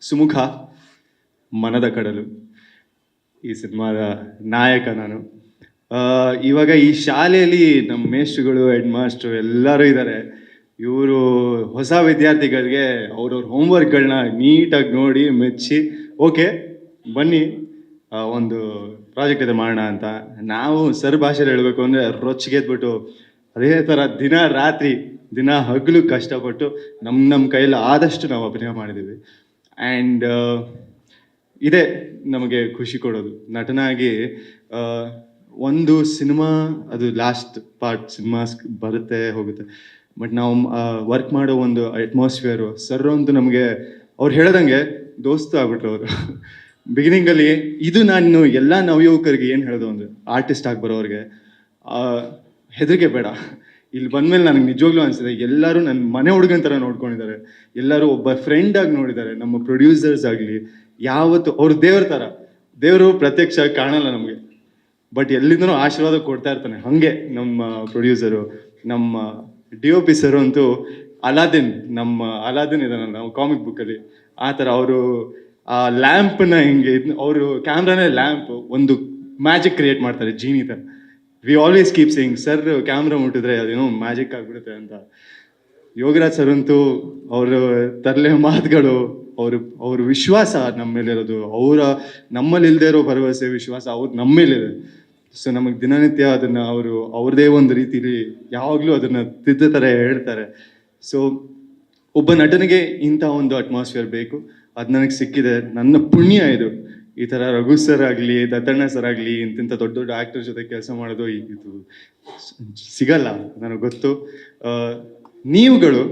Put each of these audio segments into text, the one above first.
ಸುಮುಖ ಮನದ ಕಡಲು ಈ ಸಿನಿಮಾದ ನಾಯಕ ನಾನು. ಇವಾಗ ಈ ಶಾಲೆಯಲ್ಲಿ ನಮ್ಮ ಮೇಷ್ಟ್ರುಗಳು ಹೆಡ್ ಮಾಸ್ಟ್ರು ಎಲ್ಲರೂ ಇದ್ದಾರೆ. ಇವರು ಹೊಸ ವಿದ್ಯಾರ್ಥಿಗಳಿಗೆ ಅವ್ರವ್ರ ಹೋಮ್ವರ್ಕ್ಗಳನ್ನ ನೀಟಾಗಿ ನೋಡಿ ಮೆಚ್ಚಿ ಓಕೆ ಬನ್ನಿ ಒಂದು ಪ್ರಾಜೆಕ್ಟ್ ಇದೆ ಮಾಡೋಣ ಅಂತ. ನಾವು ಸರ್ ಭಾಷೆಯಲ್ಲಿ ಹೇಳಬೇಕು ಅಂದರೆ ರೊಚ್ಚಿಗೆದ್ಬಿಟ್ಟು ಅದೇ ಥರ ದಿನ ಹಗಲು ಕಷ್ಟಪಟ್ಟು ನಮ್ಮ ಕೈಯಲ್ಲಿ ಆದಷ್ಟು ನಾವು ಅಭಿನಯ ಮಾಡಿದ್ದೀವಿ. ಆ್ಯಂಡ್ ಇದೇ ನಮಗೆ ಖುಷಿ ಕೊಡೋದು ನಟನಾಗಿ. ಒಂದು ಸಿನಿಮಾ ಅದು ಲಾಸ್ಟ್ ಪಾರ್ಟ್ ಸಿನಿಮಾಸ್ ಬರುತ್ತೆ ಹೋಗುತ್ತೆ, ಬಟ್ ನಾವು ವರ್ಕ್ ಮಾಡೋ ಒಂದು ಅಟ್ಮಾಸ್ಫಿಯರು ಸರ್ ಅಂತೂ ನಮಗೆ ಅವ್ರು ಹೇಳ್ದಂಗೆ ದೋಸ್ತು ಆಗ್ಬಿಟ್ರು ಅವರು. ಬಿಗಿನಿಂಗಲ್ಲಿ ಇದು ನಾನು ಎಲ್ಲ ನವಯುವಕರಿಗೆ ಏನು ಹೇಳೋದು ಅಂದರೆ ಆರ್ಟಿಸ್ಟ್ ಆಗಿ ಬರೋರಿಗೆ ಹೆದರಿಕೆ ಬೇಡ. ಇಲ್ಲಿ ಬಂದಮೇಲೆ ನನಗೆ ನಿಜವಾಗ್ಲೂ ಅನಿಸಿದೆ ಎಲ್ಲರೂ ನನ್ನ ಮನೆ ಹುಡುಗನ ಥರ ನೋಡ್ಕೊಂಡಿದ್ದಾರೆ. ಎಲ್ಲರೂ ಒಬ್ಬ ಫ್ರೆಂಡಾಗಿ ನೋಡಿದ್ದಾರೆ. ನಮ್ಮ ಪ್ರೊಡ್ಯೂಸರ್ಸ್ ಆಗಲಿ ಯಾವತ್ತು ಅವ್ರು ದೇವ್ರ ಥರ. ದೇವರು ಪ್ರತ್ಯಕ್ಷ ಕಾಣಲ್ಲ ನಮಗೆ, ಬಟ್ ಎಲ್ಲಿಂದನೂ ಆಶೀರ್ವಾದ ಕೊಡ್ತಾ ಇರ್ತಾನೆ. ಹಾಗೆ ನಮ್ಮ ಪ್ರೊಡ್ಯೂಸರು, ನಮ್ಮ DOP ಸರ್ ಅಂತೂ ನಮ್ಮ ಅಲಾದಿನ್ ಇದಾನಲ್ಲ ನಾವು ಕಾಮಿಕ್ ಬುಕ್ಕಲ್ಲಿ ಆ ಥರ. ಅವರು ಆ ಲ್ಯಾಂಪ್ನ ಹಿಂಗೆ ಅವರು ಕ್ಯಾಮ್ರಾನೇ ಲ್ಯಾಂಪ್ ಒಂದು ಮ್ಯಾಜಿಕ್ ಕ್ರಿಯೇಟ್ ಮಾಡ್ತಾರೆ ಜೀನಿ ಥರ. We always keep saying sir camera ಮುಟ್ಟಿದ್ರೆ ಅದೇನೋ ಮ್ಯಾಜಿಕ್ ಆಗಿಬಿಡುತ್ತೆ ಅಂತ. ಯೋಗರಾಜ್ ಸರ್ ಅಂತೂ ಅವರು ತರಲೆ ಮಾತುಗಳು, ಅವ್ರ ವಿಶ್ವಾಸ ನಮ್ಮ ಮೇಲಿರೋದು, ನಮ್ಮಲ್ಲಿ ಇಲ್ಲದೆ ಇರೋ ಭರವಸೆ ವಿಶ್ವಾಸ ಅವ್ರು ನಮ್ಮ ಮೇಲಿದೆ. ಸೊ ನಮಗೆ ದಿನನಿತ್ಯ ಅದನ್ನು ಅವ್ರದೇ ಒಂದು ರೀತಿಲಿ ಯಾವಾಗಲೂ ಅದನ್ನು ತಿದ್ದ ಥರ ಹೇಳ್ತಾರೆ. ಸೊ ಒಬ್ಬ ನಟನಿಗೆ ಇಂಥ ಒಂದು ಅಟ್ಮಾಸ್ಫಿಯರ್ ಬೇಕು, ಅದು ನನಗೆ ಸಿಕ್ಕಿದೆ. ನನ್ನ ಪುಣ್ಯ ಇದು. ಈ ಥರ ರಘು ಸರ್ ಆಗಲಿ ದತ್ತಣ್ಣ ಸರ್ ಆಗಲಿ ಇಂತಿಂಥ ದೊಡ್ಡ ದೊಡ್ಡ ಆ್ಯಕ್ಟರ್ ಜೊತೆ ಕೆಲಸ ಮಾಡೋದು ಇದು ಸಿಗಲ್ಲ, ನನಗೆ ಗೊತ್ತು. ನೀವುಗಳು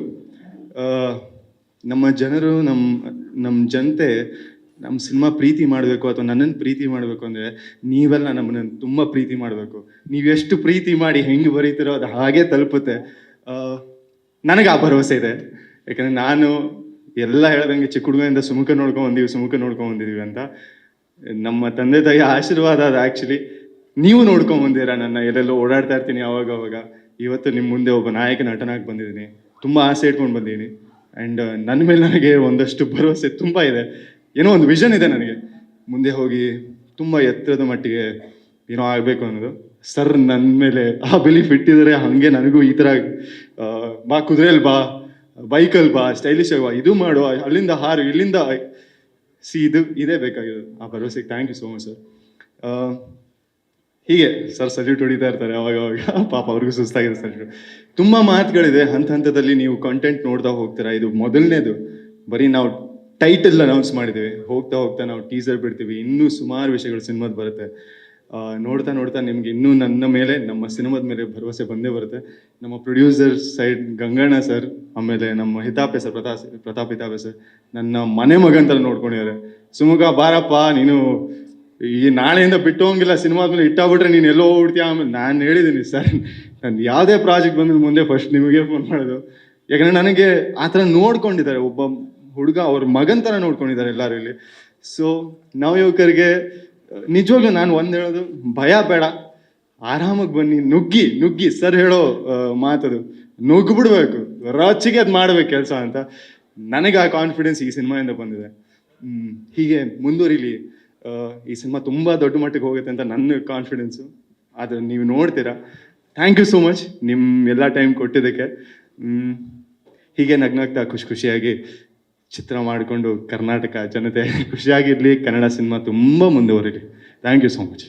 ನಮ್ಮ ಜನರು, ನಮ್ಮ ಜನತೆ ನಮ್ಮ ಸಿನಿಮಾ ಪ್ರೀತಿ ಮಾಡಬೇಕು ಅಥವಾ ನನ್ನನ್ನು ಪ್ರೀತಿ ಮಾಡಬೇಕು ಅಂದರೆ ನೀವೆಲ್ಲ ನಮ್ಮನ್ನು ತುಂಬ ಪ್ರೀತಿ ಮಾಡಬೇಕು. ನೀವೆಷ್ಟು ಪ್ರೀತಿ ಮಾಡಿ ಹೆಂಗೆ ಬರೀತಿರೋ ಅದು ಹಾಗೆ ತಲುಪುತ್ತೆ. ನನಗೆ ಆ ಭರವಸೆ ಇದೆ. ಯಾಕಂದರೆ ನಾನು ಎಲ್ಲ ಹೇಳ್ದಂಗೆ ಚಿಕ್ಕ ಹುಡುಗನಿಂದ ಸುಮುಖ ನೋಡ್ಕೊಂಬಂದಿದ್ದೀವಿ ಅಂತ. ನಮ್ಮ ತಂದೆ ತಾಯಿ ಆಶೀರ್ವಾದ ಅದು. ಆ್ಯಕ್ಚುಲಿ ನೀವು ನೋಡ್ಕೊಂಬಂದಿರ ನನ್ನ ಎಲ್ಲೆಲ್ಲೋ ಓಡಾಡ್ತಾ ಇರ್ತೀನಿ ಅವಾಗ. ಇವತ್ತು ನಿಮ್ಮ ಮುಂದೆ ಒಬ್ಬ ನಾಯಕ ನಟನಾಗಿ ಬಂದಿದ್ದೀನಿ. ತುಂಬ ಆಸೆ ಇಟ್ಕೊಂಡು ಬಂದಿದ್ದೀನಿ. ಆ್ಯಂಡ್ ನನ್ನ ಮೇಲೆ ನನಗೆ ಒಂದಷ್ಟು ಭರವಸೆ ತುಂಬ ಇದೆ. ಏನೋ ಒಂದು ವಿಷನ್ ಇದೆ ನನಗೆ, ಮುಂದೆ ಹೋಗಿ ತುಂಬ ಎತ್ತರದ ಮಟ್ಟಿಗೆ ಏನೋ ಆಗಬೇಕು ಅನ್ನೋದು. ಸರ್ ನನ್ನ ಮೇಲೆ ಆ ಬಿಲೀಫ್ ಇಟ್ಟಿದ್ದಾರೆ. ಹಾಗೆ ನನಗೂ ಈ ಥರ ಬಾ ಕುದುರೆಯಲ್ಲಿ ಬಾ, ಬೈಕಲ್ಲಿ ಬಾ, ಸ್ಟೈಲಿಶ್ ಆಗಿ ಬಾ, ಇದು ಮಾಡು, ಅಲ್ಲಿಂದ ಹಾರು, ಇಲ್ಲಿಂದ ಇದೇ ಬೇಕಾಗಿರೋದು. ಆ ಭರವಸೆಗೆ thank you so much sir. ಹೀಗೆ ಸರ್ ಸಲ್ಯೂಟ್ ಹೊಡಿತಾ ಇರ್ತಾರೆ ಅವಾಗ. ಪಾಪ ಅವ್ರಿಗೂ ಸುಸ್ತಾಗಿದೆ ಸಲ್ಯೂಟ್. ತುಂಬ ಮಾತುಗಳಿದೆ. ಹಂತದಲ್ಲಿ ನೀವು ಕಂಟೆಂಟ್ ನೋಡ್ತಾ ಹೋಗ್ತೀರಾ. ಇದು ಮೊದಲನೇದು. ಬರೀ ನಾವು ಟೈಟಲ್ ಅನೌನ್ಸ್ ಮಾಡಿದ್ದೀವಿ. ಹೋಗ್ತಾ ನಾವು ಟೀಸರ್ ಬಿಡ್ತೀವಿ. ಇನ್ನೂ ಸುಮಾರು ವಿಷಯಗಳು ಸಿನಿಮಾದ ಬರುತ್ತೆ. ನೋಡ್ತಾ ನಿಮ್ಗೆ ಇನ್ನೂ ನನ್ನ ಮೇಲೆ, ನಮ್ಮ ಸಿನಿಮಾದ ಮೇಲೆ ಭರವಸೆ ಬಂದೇ ಬರುತ್ತೆ. ನಮ್ಮ ಪ್ರೊಡ್ಯೂಸರ್ ಸೈಡ್ ಗಂಗಣ್ಣ ಸರ್, ಆಮೇಲೆ ನಮ್ಮ ಹಿತಾಪೆ ಸರ್, ಪ್ರತಾಪ್ ಹಿತಾಪೆ ಸರ್ ನನ್ನ ಮನೆ ಮಗನ ಥರ ನೋಡ್ಕೊಂಡಿದ್ದಾರೆ. ಸುಮುಖ ಬಾರಪ್ಪ, ನೀನು ಈ ನಾಳೆಯಿಂದ ಬಿಟ್ಟು ಹೋಗಿಲ್ಲ, ಸಿನಿಮಾದ ಮೇಲೆ ಇಟ್ಟಾಗ್ಬಿಟ್ರೆ ನೀನು ಎಲ್ಲೋ ಹೋಗ್ಬಿಡ್ತೀಯ. ಆಮೇಲೆ ನಾನು ಹೇಳಿದ್ದೀನಿ ಸರ್, ನಾನು ಯಾವುದೇ ಪ್ರಾಜೆಕ್ಟ್ ಬಂದ್ರೆ ಮುಂದೆ ಫಸ್ಟ್ ನಿಮಗೆ ಫೋನ್ ಮಾಡೋದು. ಯಾಕಂದರೆ ನನಗೆ ಆ ಥರ ನೋಡ್ಕೊಂಡಿದ್ದಾರೆ. ಒಬ್ಬ ಹುಡುಗ ಅವ್ರ ಮಗನ ಥರ ನೋಡ್ಕೊಂಡಿದ್ದಾರೆ ಎಲ್ಲರೂ ಇಲ್ಲಿ. ಸೊ ನವಯುವಕರಿಗೆ ನಿಜವಾಗ್ಲೂ ನಾನು ಒಂದು ಹೇಳೋದು, ಭಯ ಬೇಡ, ಆರಾಮಾಗಿ ಬನ್ನಿ, ನುಗ್ಗಿ ಸರ್ ಹೇಳೋ ಮಾತದು ನುಗ್ಗಿಬಿಡ್ಬೇಕು, ರೊಚ್ಚಿಗೆ ಅದು ಮಾಡ್ಬೇಕು ಕೆಲಸ ಅಂತ. ನನಗೆ ಆ ಕಾನ್ಫಿಡೆನ್ಸ್ ಈ ಸಿನಿಮಾಯಿಂದ ಬಂದಿದೆ. ಹೀಗೆ ಮುಂದುವರಿಲಿ. ಈ ಸಿನಿಮಾ ತುಂಬ ದೊಡ್ಡ ಮಟ್ಟಿಗೆ ಹೋಗುತ್ತೆ ಅಂತ ನನ್ನ ಕಾನ್ಫಿಡೆನ್ಸು. ಅದು ನೀವು ನೋಡ್ತೀರಾ. ಥ್ಯಾಂಕ್ ಯು ಸೋ ಮಚ್ ನಿಮ್ಮ ಎಲ್ಲ ಟೈಮ್ ಕೊಟ್ಟಿದ್ದಕ್ಕೆ. ಹೀಗೆ ನಗ್ನಾಗ್ತಾ ಖುಷಿಯಾಗಿ ಚಿತ್ರ ಮಾಡಿಕೊಂಡು ಕರ್ನಾಟಕ ಜನತೆ ಖುಷಿಯಾಗಿರಲಿ. ಕನ್ನಡ ಸಿನಿಮಾ ತುಂಬ ಮುಂದುವರಿಲಿ. Thank you so much.